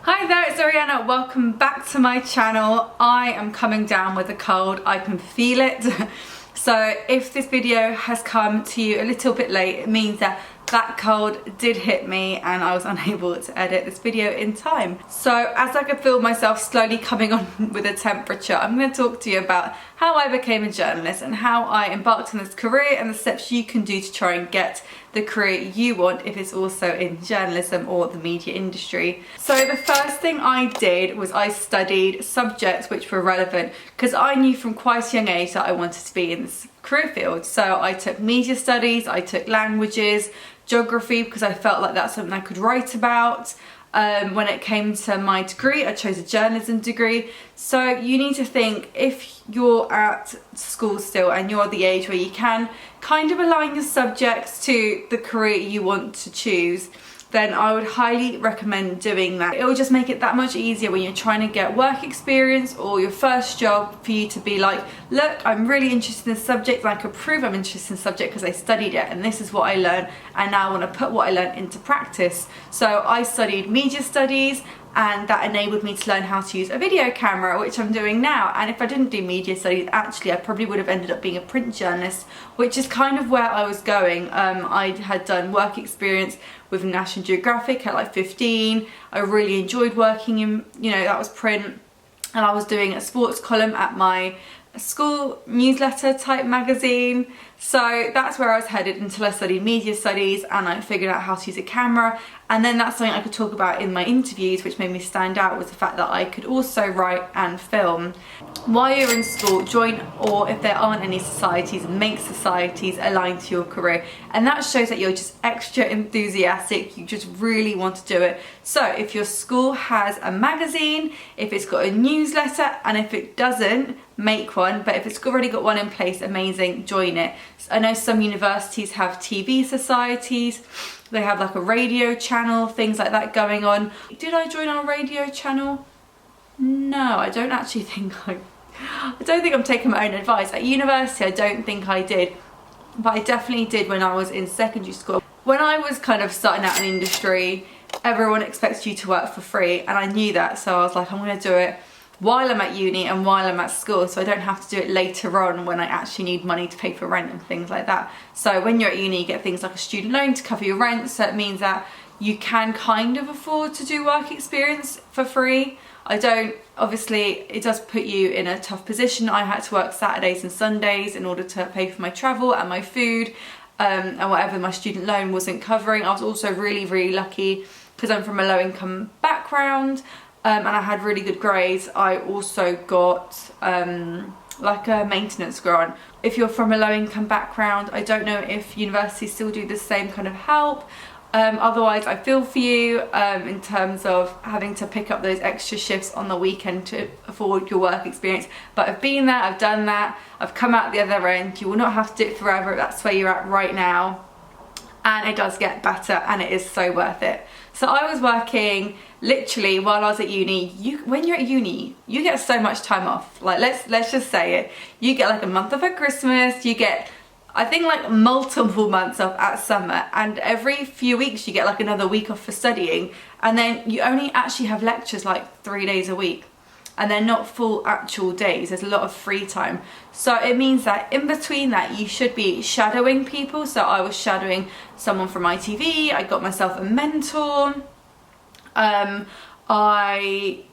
Hi there, it's Ariana. Welcome back to my channel. I am coming down with a cold. I can feel it. So if this video has come to you a little bit late, it means that cold did hit me and I was unable to edit this video in time. So as I could feel myself slowly coming on with a temperature, I'm going to talk to you about how I became a journalist and how I embarked on this career and the steps you can do to try and get the career you want if it's also in journalism or the media industry. So the first thing I did was I studied subjects which were relevant because I knew from quite a young age that I wanted to be in this career field. So I took media studies, I took languages, geography because I felt like that's something I could write about. When it came to my degree, I chose a journalism degree. So you need to think, if you're at school still and you're at the age where you can kind of align your subjects to the career you want to choose, then I would highly recommend doing that. It will just make it that much easier when you're trying to get work experience or your first job for you to be like, look, I'm really interested in this subject and I could prove I'm interested in the subject because I studied it and this is what I learned and now I want to put what I learned into practice. So I studied media studies and that enabled me to learn how to use a video camera, which I'm doing now. And if I didn't do media studies, actually I probably would have ended up being a print journalist, which is kind of where I was going. I had done work experience with National Geographic at like 15. I really enjoyed working in, that was print. And I was doing a sports column at my school newsletter type magazine. So that's where I was headed until I studied media studies and I figured out how to use a camera. And then that's something I could talk about in my interviews, which made me stand out, was the fact that I could also write and film. While you're in school, join, or if there aren't any societies, make societies aligned to your career. And that shows that you're just extra enthusiastic, you just really want to do it. So if your school has a magazine, if it's got a newsletter, and if it doesn't, make one. But if it's already got one in place, amazing, join it. I know some universities have TV societies, they have like a radio channel, things like that going on. Did I join our radio channel? No, I don't actually think I don't think I'm taking my own advice. At university, I don't think I did, but I definitely did when I was in secondary school. When I was kind of starting out in the industry, everyone expects you to work for free, and I knew that, so I was like, I'm going to do it while I'm at uni and while I'm at school, so I don't have to do it later on when I actually need money to pay for rent and things like that. So when you're at uni, you get things like a student loan to cover your rent, so it means that you can kind of afford to do work experience for free. I don't, obviously it does put you in a tough position. I had to work Saturdays and Sundays in order to pay for my travel and my food and whatever my student loan wasn't covering. I was also really lucky because I'm from a low income background. And I had really good grades. I also got like a maintenance grant. If you're from a low income background, I don't know if universities still do the same kind of help. Otherwise, I feel for you in terms of having to pick up those extra shifts on the weekend to afford your work experience. But I've been there, I've done that, I've come out the other end. You will not have to do it forever. That's where you're at right now. And it does get better and it is so worth it. So I was working literally while I was at uni. When you're at uni, you get so much time off. Like let's just say it. You get like a month off at Christmas, you get I think like multiple months off at summer, and every few weeks you get like another week off for studying, and then you only actually have lectures like 3 days a week. And they're not full actual days, there's a lot of free time. So it means that in between that you should be shadowing people. So I was shadowing someone from ITV, I got myself a mentor.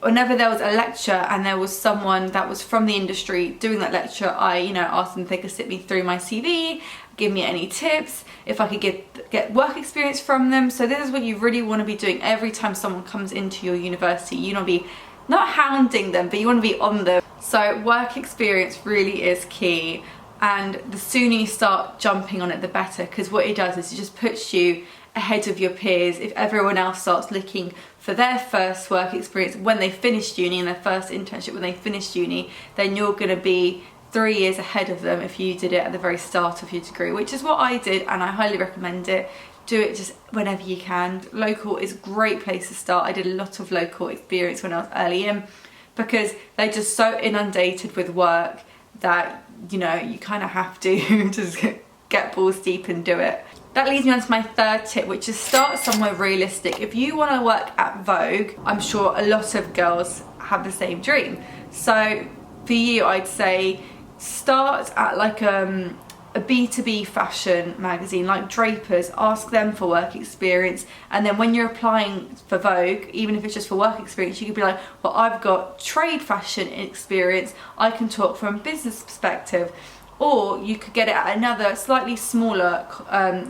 Whenever there was a lecture and there was someone that was from the industry doing that lecture, I asked them if they could sit me through my CV, give me any tips, if I could get work experience from them. So this is what you really want to be doing every time someone comes into your university. You want to be not hounding them, but you want to be on them. So work experience really is key, and the sooner you start jumping on it, the better, because what it does is it just puts you ahead of your peers. If everyone else starts looking for their first work experience when they finished uni and their first internship when they finished uni, then you're going to be 3 years ahead of them if you did it at the very start of your degree, which is what I did, and I highly recommend it. Do it just whenever you can. Local is a great place to start. I did a lot of local experience when I was early in because they're just so inundated with work that you kind of have to just get balls deep and do it. that leads me on to my third tip, which is start somewhere realistic. If you want to work at Vogue, I'm sure a lot of girls have the same dream. So for you, I'd say start at like a B2B fashion magazine like Draper's. Ask them for work experience, and then when you're applying for Vogue, even if it's just for work experience, you could be like, well, I've got trade fashion experience, I can talk from a business perspective. Or you could get it at another slightly smaller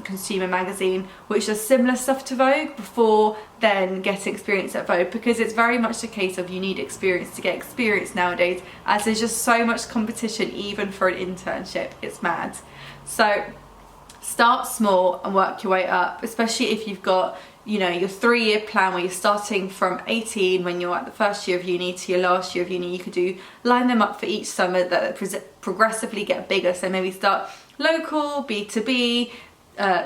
consumer magazine which does similar stuff to Vogue before then getting experience at Vogue, because it's very much the case of you need experience to get experience nowadays, as there's just so much competition even for an internship. It's mad. So start small and work your way up, especially if you've got, you know, your 3-year plan where you're starting from 18 when you're at the first year of uni to your last year of uni. You could line them up for each summer that progressively get bigger. So maybe start local, B2B,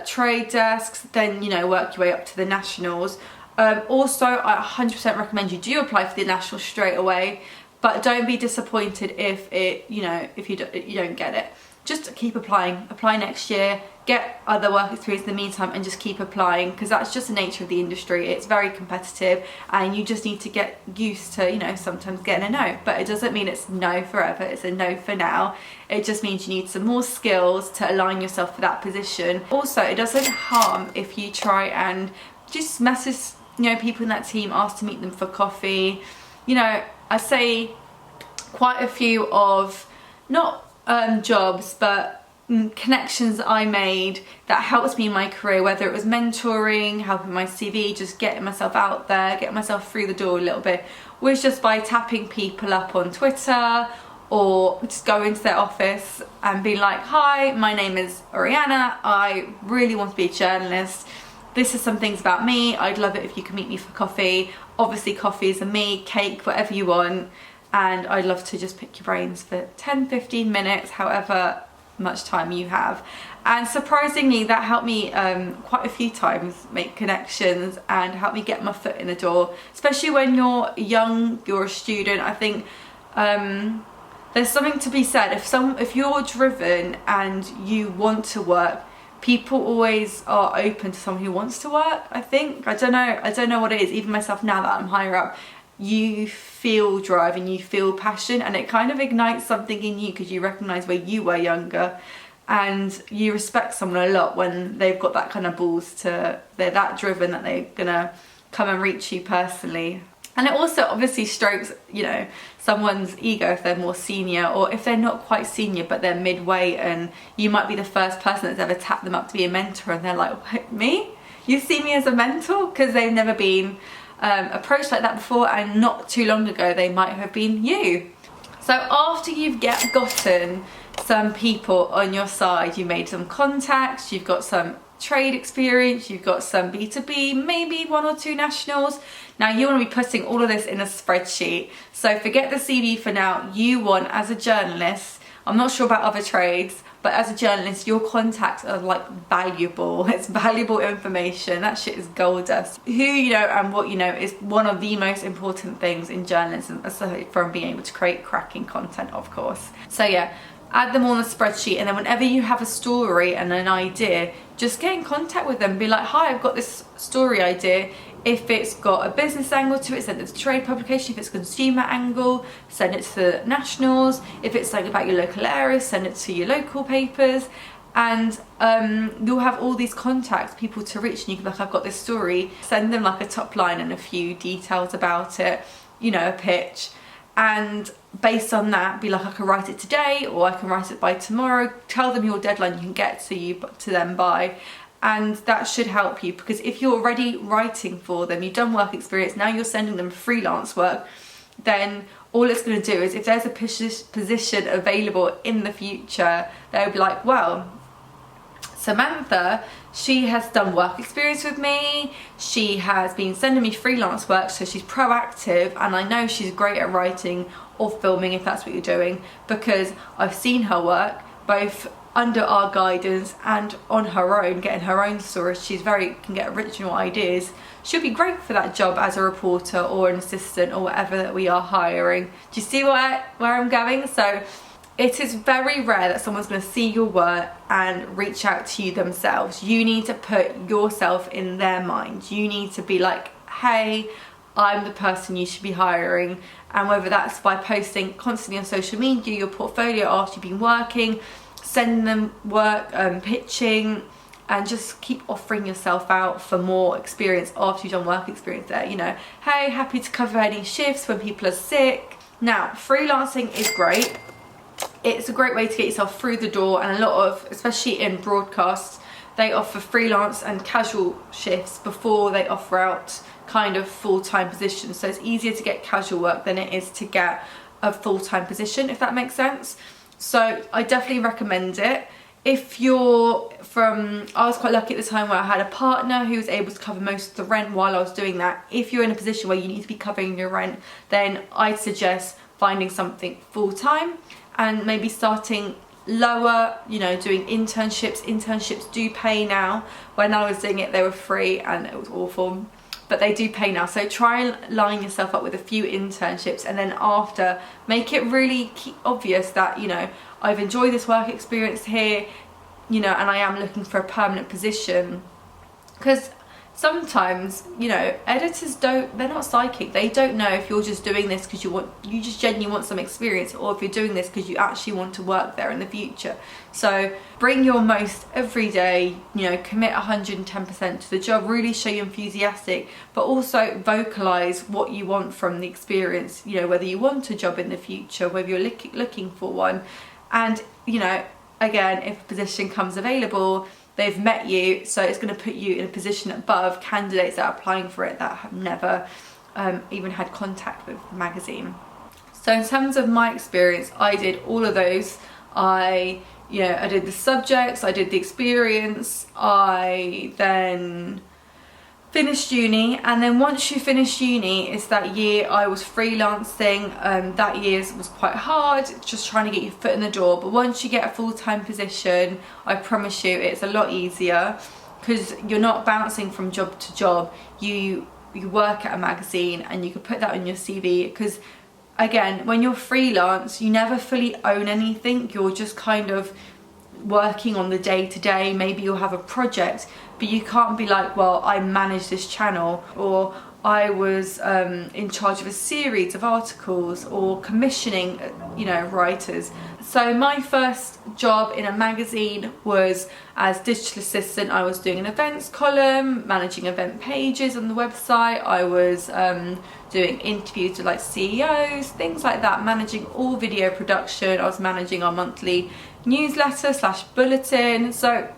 trade desks, then, you know, work your way up to the nationals. Also, I 100% recommend you do apply for the nationals straight away, but don't be disappointed if you don't get it. Just keep applying. Apply next year, get other work experience in the meantime, and just keep applying, because that's just the nature of the industry. It's very competitive and you just need to get used to, you know, sometimes getting a no. But it doesn't mean it's no forever, it's a no for now. It just means you need some more skills to align yourself for that position. Also, it doesn't harm if you try and just message, you know, people in that team, ask to meet them for coffee. You know, I say quite a few of, not jobs, but connections I made that helped me in my career, whether it was mentoring, helping my CV, just getting myself out there, getting myself through the door a little bit, was just by tapping people up on Twitter or just go into their office and be like, hi, my name is Oriana, I really want to be a journalist, this is some things about me, I'd love it if you could meet me for coffee. Obviously coffee is a me, cake, whatever you want, and I'd love to just pick your brains for 10-15 minutes, however much time you have. And surprisingly, that helped me quite a few times make connections and help me get my foot in the door, especially when you're young, you're a student. I think there's something to be said, if you're driven and you want to work, people always are open to someone who wants to work. I think, I don't know what it is, even myself now that I'm higher up, you feel drive and you feel passion, and it kind of ignites something in you because you recognise where you were younger, and you respect someone a lot when they've got that kind of balls to, they're that driven that they're gonna come and reach you personally. And it also obviously strokes, you know, someone's ego if they're more senior, or if they're not quite senior but they're midway, and you might be the first person that's ever tapped them up to be a mentor, and they're like, what, me? You see me as a mentor? Because they've never been approached like that before, and not too long ago they might have been you. So after you've gotten some people on your side, you made some contacts, you've got some trade experience, you've got some B2B, maybe 1 or 2 nationals. Now you want to be putting all of this in a spreadsheet. So forget the CV for now. You want, as a journalist, I'm not sure about other trades, but as a journalist, your contacts are like valuable. It's valuable information. That shit is gold dust. Who you know and what you know is one of the most important things in journalism, aside from being able to create cracking content, of course. So yeah, add them all on a spreadsheet, and then whenever you have a story and an idea, just get in contact with them. Be like, hi, I've got this story idea. If it's got a business angle to it, send it to trade publication. If it's a consumer angle, send it to the nationals. If it's like about your local area, send it to your local papers. And you'll have all these contacts, people to reach, and you can be like, I've got this story. Send them like a top line and a few details about it, you know, a pitch. And based on that, be like, I can write it today, or I can write it by tomorrow. Tell them your deadline you can get to them by. And that should help you, because if you're already writing for them, you've done work experience, now you're sending them freelance work, then all it's going to do is, if there's a position available in the future, they'll be like, well, Samantha, she has done work experience with me, she has been sending me freelance work, so she's proactive, and I know she's great at writing or filming, if that's what you're doing, because I've seen her work, both under our guidance and on her own, getting her own stories. She's can get original ideas. She'll be great for that job as a reporter or an assistant or whatever that we are hiring. Do you see where I'm going? So it is very rare that someone's going to see your work and reach out to you themselves. You need to put yourself in their mind. You need to be like, hey, I'm the person you should be hiring. And whether that's by posting constantly on social media, your portfolio after you've been working, sending them work, pitching, and just keep offering yourself out for more experience after you've done work experience there. You know, hey, happy to cover any shifts when people are sick. Now, freelancing is great. It's a great way to get yourself through the door, and a lot of, especially in broadcasts, they offer freelance and casual shifts before they offer out kind of full-time positions. So it's easier to get casual work than it is to get a full-time position, if that makes sense. So I definitely recommend it. If you're I was quite lucky at the time where I had a partner who was able to cover most of the rent while I was doing that. If you're in a position where you need to be covering your rent, then I'd suggest finding something full-time and maybe starting lower, you know, doing internships. Internships do pay now. When I was doing it, they were free and it was awful, but they do pay now. So try and line yourself up with a few internships, and then after, make it really obvious that, you know, I've enjoyed this work experience here, you know, and I am looking for a permanent position. Because sometimes, you know, editors they're not psychic. They don't know if you're just doing this because you just genuinely want some experience, or if you're doing this because you actually want to work there in the future. So bring your most every day, you know, commit 110% to the job, really show you're enthusiastic, but also vocalize what you want from the experience, you know, whether you want a job in the future, whether you're looking for one. And, you know, again, if a position comes available, they've met you, so it's going to put you in a position above candidates that are applying for it that have never even had contact with the magazine. So in terms of my experience, I did all of those. I did the subjects, I did the experience, I then finished uni, and then once you finish uni, it's that year I was freelancing. That year was quite hard, just trying to get your foot in the door, but once you get a full-time position, I promise you it's a lot easier, because you're not bouncing from job to job. You work at a magazine and you can put that on your CV, because again, when you're freelance, you never fully own anything. You're just kind of working on the day-to-day. Maybe you'll have a project, but you can't be like, well, I manage this channel, or I was in charge of a series of articles, or commissioning, you know, writers. So my first job in a magazine was as digital assistant. I was doing an events column, managing event pages on the website. I was doing interviews with like CEOs, things like that, managing all video production. I was managing our monthly newsletter / bulletin. So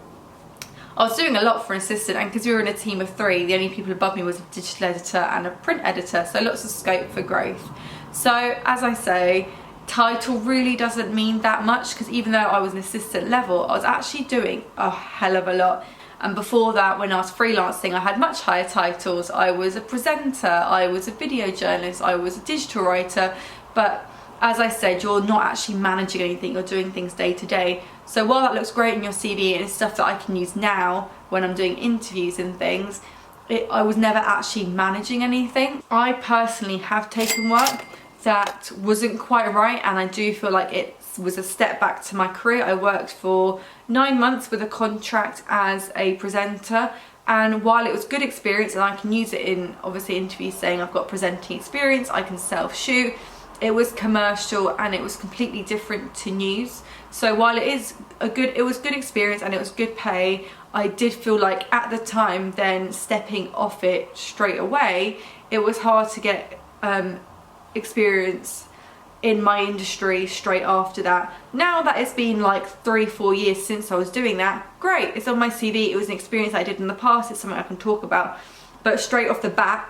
I was doing a lot for an assistant, and because we were in a team of 3, the only people above me was a digital editor and a print editor, so lots of scope for growth. So as I say, title really doesn't mean that much, because even though I was an assistant level, I was actually doing a hell of a lot. And before that, when I was freelancing, I had much higher titles. I was a presenter, I was a video journalist, I was a digital writer, but as I said, you're not actually managing anything, you're doing things day to day. So while that looks great in your CV and it's stuff that I can use now when I'm doing interviews and things, I was never actually managing anything. I personally have taken work that wasn't quite right, and I do feel like it was a step back to my career. I worked for 9 months with a contract as a presenter, and while it was good experience and I can use it in obviously interviews saying I've got presenting experience, I can self-shoot, it was commercial and it was completely different to news. So while it was good experience and it was good pay, I did feel like at the time then stepping off it straight away, it was hard to get experience in my industry straight after that. Now that it's been like 3-4 years since I was doing that, great, it's on my CV, it was an experience I did in the past, it's something I can talk about. But straight off the bat,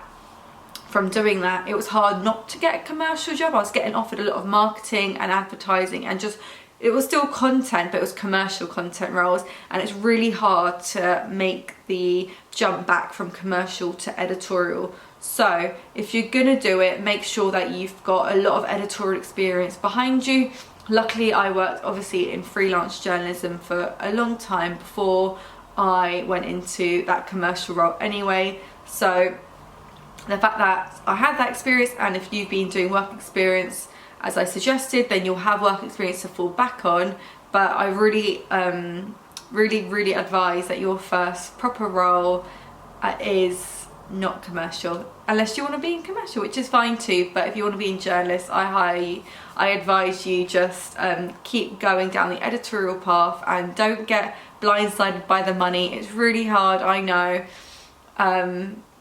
from doing that, it was hard not to get a commercial job. I was getting offered a lot of marketing and advertising, and just, it was still content, but it was commercial content roles, and it's really hard to make the jump back from commercial to editorial. So if you're gonna do it, make sure that you've got a lot of editorial experience behind you. Luckily, I worked obviously in freelance journalism for a long time before I went into that commercial role anyway. So the fact that I had that experience, and if you've been doing work experience as I suggested, then you'll have work experience to fall back on. But I really really advise that your first proper role is not commercial, unless you want to be in commercial, which is fine too. But if you want to be in journalist, I advise you just keep going down the editorial path and don't get blindsided by the money. It's really hard, I know,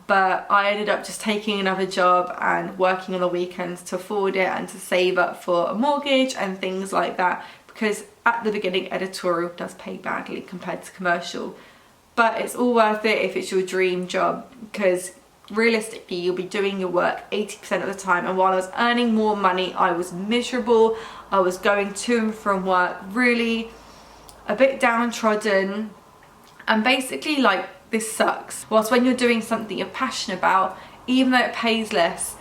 but I ended up just taking another job and working on the weekends to afford it and to save up for a mortgage and things like that, because at the beginning editorial does pay badly compared to commercial. But it's all worth it if it's your dream job, because realistically you'll be doing your work 80% of the time. And while I was earning more money, I was miserable. I was going to and from work really a bit downtrodden, and basically like, this sucks. Whilst when you're doing something you're passionate about, even though it pays less,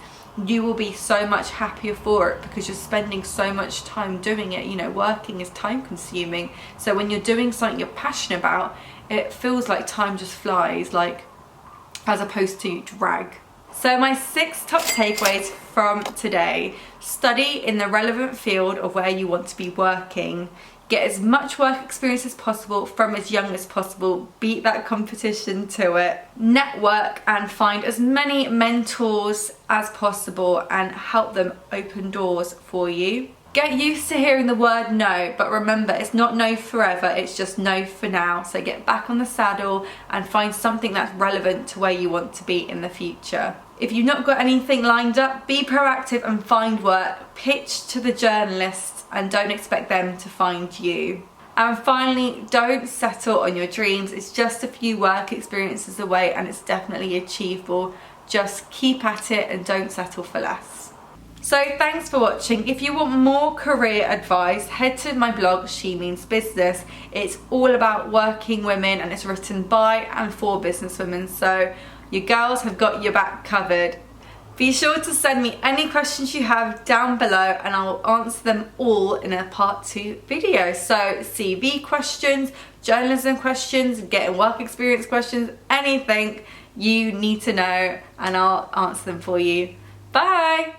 you will be so much happier for it because you're spending so much time doing it. You know, working is time consuming, so when you're doing something you're passionate about, it feels like time just flies, like, as opposed to drag. So my 6 top takeaways from today: study in the relevant field of where you want to be working. Get as much work experience as possible from as young as possible. Beat that competition to it. Network and find as many mentors as possible and help them open doors for you. Get used to hearing the word no, but remember, it's not no forever, it's just no for now. So get back on the saddle and find something that's relevant to where you want to be in the future. If you've not got anything lined up, be proactive and find work. Pitch to the journalists and don't expect them to find you. And finally, don't settle on your dreams. It's just a few work experiences away and it's definitely achievable. Just keep at it and don't settle for less. So thanks for watching. If you want more career advice, head to my blog, She Means Business. It's all about working women and it's written by and for businesswomen. So your girls have got your back covered. Be sure to send me any questions you have down below and I'll answer them all in a part 2 video. So CV questions, journalism questions, getting work experience questions, anything you need to know, and I'll answer them for you. Bye!